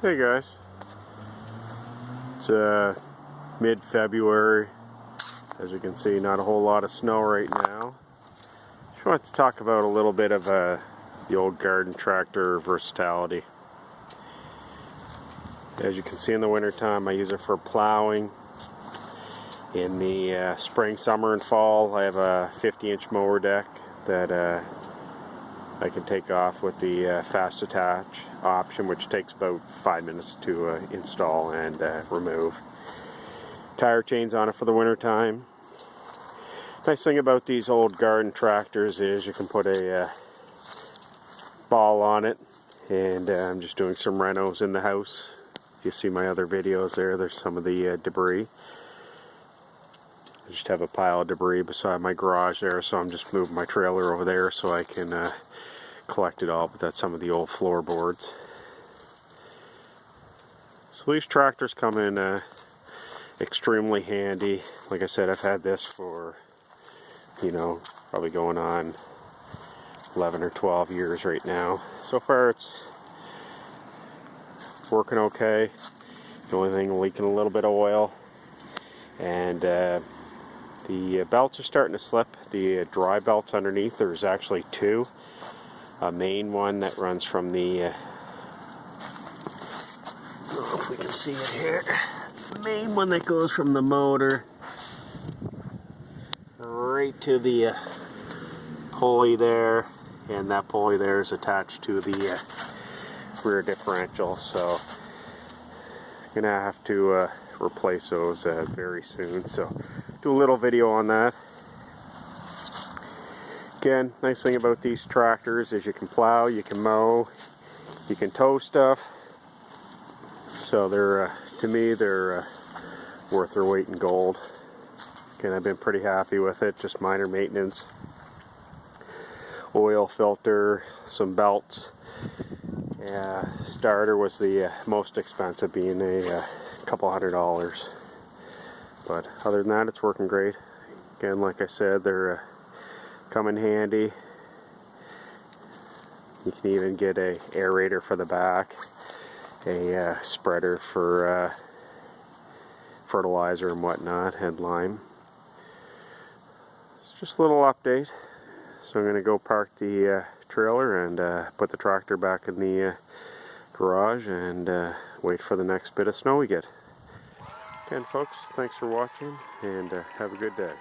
Hey guys, it's mid-February. As you can see, not a whole lot of snow right now. Just wanted to talk about a little bit of the old garden tractor versatility. As you can see, in the wintertime I use it for plowing. In the spring, summer, and fall I have a 50-inch mower deck that I can take off with the fast attach option, which takes about 5 minutes to install and remove. Tire chains on it for the winter time. Nice thing about these old garden tractors is you can put a ball on it, and I'm just doing some renos in the house. If you see my other videos there's some of the debris. I just have a pile of debris beside my garage there, so I'm just moving my trailer over there so I can collect it all, but that's some of the old floorboards. So these tractors come in extremely handy. Like I said, I've had this for, probably going on 11 or 12 years right now. So far it's working okay. The only thing, leaking a little bit of oil, and the belts are starting to slip. The dry belts underneath, there's actually two. A main one that runs from the, I don't know if we can see it here, the main one that goes from the motor right to the pulley there, and that pulley there is attached to the rear differential, so I'm gonna have to replace those very soon, so do a little video on that. Again, nice thing about these tractors is you can plow, you can mow, you can tow stuff. So they're, to me, they're worth their weight in gold. Again, I've been pretty happy with it, just minor maintenance. Oil filter, some belts. Starter was the most expensive, being a couple $100. But other than that, it's working great. Again, like I said, they're come in handy. You can even get a aerator for the back, a spreader for fertilizer and whatnot, and lime. It's just a little update. So I'm going to go park the trailer and put the tractor back in the garage and wait for the next bit of snow we get. Again, folks, thanks for watching, and have a good day.